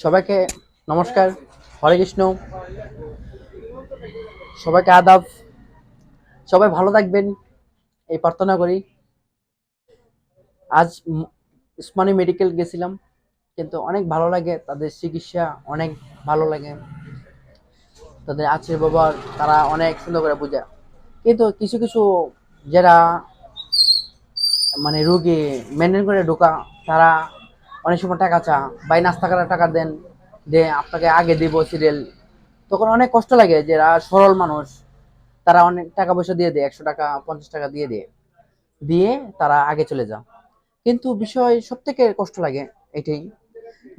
সবাইকে নমস্কার, হরে কৃষ্ণ। সবাইকে আদাব। সবাই ভালো থাকবেন এই প্রার্থনা করি। আজ উসমানী মেডিকেল গেছিলাম, কিন্তু অনেক ভালো লাগে, তাদের চিকিৎসা অনেক ভালো লাগে, তাদের আছে বাবা, তারা অনেক সুন্দর করে বোঝায়। কিন্তু কিছু কিছু যারা রুগী মেনটেন করে ঢোকা, তারা অনেক সময় টাকা চা, ভাই নাস্তা করার টাকা দেন, যে আপনাকে আগে দিব সিরিয়াল। তখন অনেক কষ্ট লাগে, যারা সরল মানুষ তারা অনেক টাকা পয়সা দিয়ে দেয়, 100 টাকা 50 টাকা দিয়ে দিয়ে দিয়ে তারা আগে চলে যায়। কিন্তু বিষয় সব থেকে কষ্ট লাগে এটাই,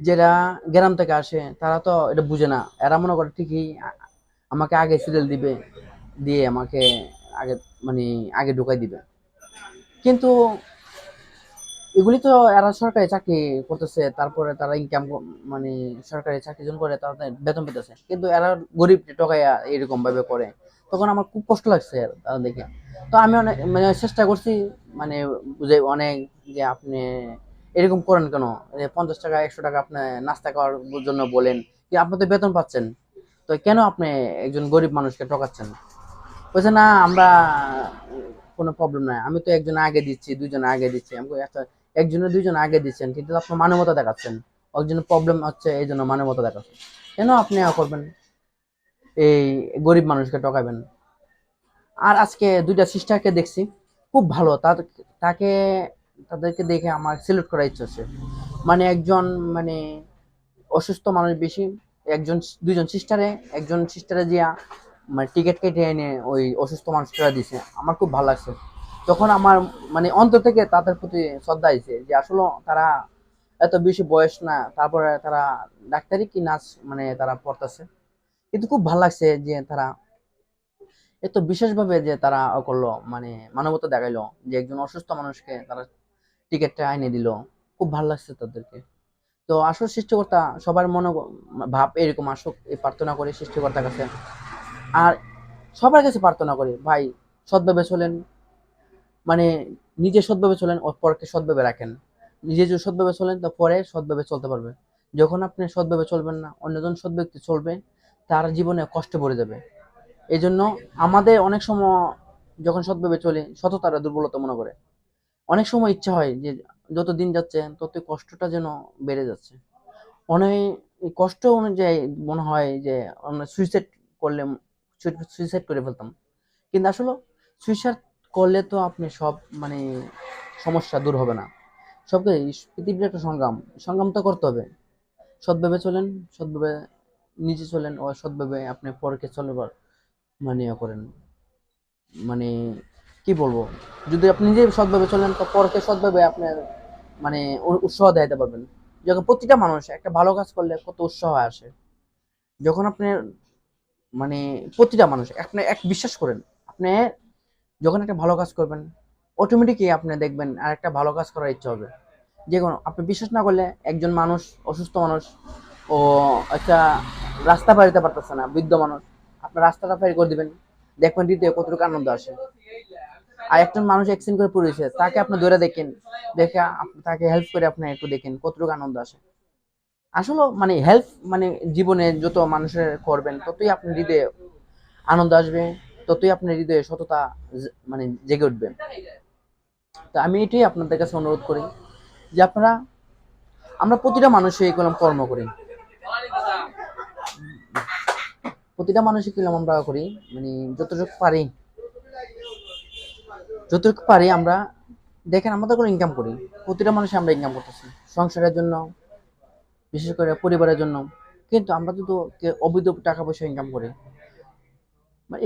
যারা গ্রাম থেকে আসে তারা তো এটা বুঝে না। এরা মনে করে ঠিকই আমাকে আগে সিরিয়াল দিবে, দিয়ে আমাকে আগে মানে আগে ঢুকাই দিবে। কিন্তু এগুলি তো এরা সরকারি চাকরি করতেছে, তারপরে তারা ইনকাম মানে সরকারি চাকরি জন করে, তারা বেতন পেতেছে, কিন্তু এরা গরিব ঠকাইয়া এরকম ভাবে করে। তখন আমার খুব কষ্ট লাগছে তারা দেখে। তো আমি অনেক চেষ্টা করছি, বুঝে অনেক, যে আপনি এরকম করেন কেন? 50 টাকা 100 টাকা আপনি নাস্তা খাওয়ার জন্য বলেন, কি আপনি তো বেতন পাচ্ছেন, তো কেন আপনি একজন গরিব মানুষকে ঠকাচ্ছেন? বলছে না, আমরা কোনো প্রবলেম নাই, আমি তো একজন আগে দিচ্ছি, দুইজন আগে দিচ্ছি। আমি একটা একজনের দুইজন আগে দিচ্ছেন, কিন্তু আপনার মানবতা দেখাচ্ছেন, একজনের প্রবলেম হচ্ছে এই জন্য মানবতা দেখাচ্ছেন, কেন আপনি করবেন এই গরিব মানুষকে ঠকাবেন? আর আজকে দুইটা সিস্টারকে দেখছি, খুব ভালো। তাকে তাদেরকে দেখে আমার সিলেক্ট করার ইচ্ছা হচ্ছে। একজন মানে অসুস্থ মানুষ বেশি, একজন দুইজন সিস্টারে, একজন সিস্টারে জিয়া টিকিট কেটে এনে ওই অসুস্থ মানুষটা দিছে। আমার খুব ভালো লাগছে। তখন আমার অন্তর থেকে তাদের প্রতি শ্রদ্ধা হয়েছে, যে আসলে তারা এত বেশি বয়স না, তারপরে তারা ডাক্তারি কি নার্স তারা পড়তেছে। কিন্তু খুব ভালো লাগছে যে তারা এত বিশেষভাবে যে তারা করলো, মানবতা দেখাইলো, যে একজন অসুস্থ মানুষকে তারা টিকিটটা এনে দিল। খুব ভালো লাগছে তাদেরকে। তো আসল সৃষ্টিকর্তা সবার মনে ভাব এরকম আসুক, এই প্রার্থনা করি সৃষ্টিকর্তার কাছে। আর সবার কাছে প্রার্থনা করি, ভাই সৎভাবে চলেন, মানে নিজে সৎভাবে চলেন, ও পরকে সৎভাবে রাখেন। নিজে যদি সৎভাবে চলেন, তো পরে সৎভাবে চলতে পারবে। যখন আপনি সৎভাবে চলবেন না, অন্যজন সৎ ব্যক্তি চলবে, তার জীবনে কষ্ট পড়ে যাবে। এই জন্য আমাদের অনেক সময় যখন সৎভাবে চলে, সততারা দুর্বলতা মনে করে। অনেক সময় ইচ্ছা হয় যে যত দিন যাচ্ছে তত কষ্টটা যেন বেড়ে যাচ্ছে। অনেক কষ্ট অনুযায়ী মনে হয় যে আমরা সুইসাইড করলে, সুইসাইড করে ফেলতাম। কিন্তু আসলে সুইসাইড করলে তো আপনি সব সমস্যা দূর হবে না। সবকে পৃথিবীর একটা সংগ্রাম, সংগ্রাম তো করতে হবে। সৎভাবে চলেন, সৎভাবে নিজে চলেন, ও সৎভাবে আপনি পরকে চলবার করেন। মানে কি বলবো, যদি আপনি নিজে সৎভাবে চলেন, তো পরকে সৎভাবে আপনার উৎসাহ দিতে পারবেন। যখন প্রতিটা মানুষ একটা ভালো কাজ করলে কত উৎসাহ আসে, যখন আপনি মানে প্রতিটা মানুষ আপনি এক বিশ্বাস করেন, আপনি যখন একটা ভালো কাজ করবেন, অটোমেটিকই আপনি দেখবেন আর একটা ভালো কাজ করার ইচ্ছা হবে। যে কোনো আপনি বিশ্বাস না করলে, একজন মানুষ, অসুস্থ মানুষ, ও একটা রাস্তা পার হতে পারতেছে না, বৃদ্ধ মানুষ, আপনি রাস্তাটা পার করে দিবেন, দেখবেন দিতে কতটুকু আনন্দ আসে। আর একজন মানুষ অ্যাক্সিডেন্ট করে পড়েছে, তাকে আপনি ধরে দেখেন, দেখে তাকে হেল্প করে আপনি একটু দেখেন কতটুকু আনন্দ আসে। আসলে হেল্প জীবনে যত মানুষের করবেন, ততই আপনার হৃদয়ে আনন্দ আসবে, ততই আপনার হৃদয়ে সততা জেগে উঠবে। তো আমি এটাই আপনাদের কাছে অনুরোধ করি, যে আমরা প্রতিটা মানুষই এগুলো কর্ম করি, প্রতিটা মানুষই কিলাম আমরা করি, যতটুকু পারি, আমরা দেখেন আমাদের কোনো ইনকাম করি, প্রতিটা মানুষই আমরা ইনকাম করতেছি সংসারের জন্য, বিশেষ করে পরিবারের জন্য। কিন্তু আমরা যদি অবৈধ টাকা পয়সা ইনকাম করি,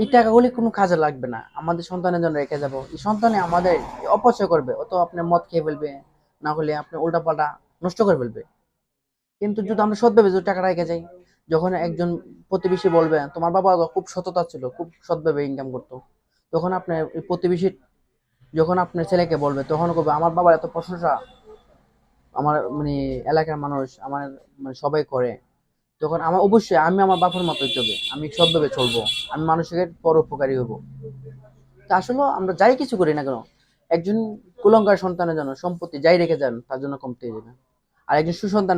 এই টাকাগুলি কোনো কাজে লাগবে না, আমাদের সন্তানের জন্য রেখে যাবো, এই সন্তানে আমাদের অপচয় করবে, অত আপনি মদ খেয়ে ফেলবে, না হলে আপনি উল্টা পাল্টা নষ্ট করে ফেলবে। কিন্তু যদি আমরা সৎভাবে যদি টাকা রেখে যাই, যখন একজন প্রতিবেশী বলবে তোমার বাবা খুব সততা ছিল, খুব সৎভাবে ইনকাম করতো, তখন আপনার প্রতিবেশী যখন আপনার ছেলেকে বলবে, তখন বলবে আমার বাবার এত প্রশংসা আমার এলাকার মানুষ আমার সবাই করে, তখন আমার অবশ্যই আমি আমার বাবার মতো হইতে হবে, আমি সৎভাবে চলবো, আমি মানুষের পরোপকারী হবো। তা আসলে আমরা যাই কিছু করি না কেন, একজন কুলঙ্গার সন্তানের জন্য সম্পত্তি যাই রেখে যান, তার জন্য কমতে যাবে। আর একজন সুসন্তানের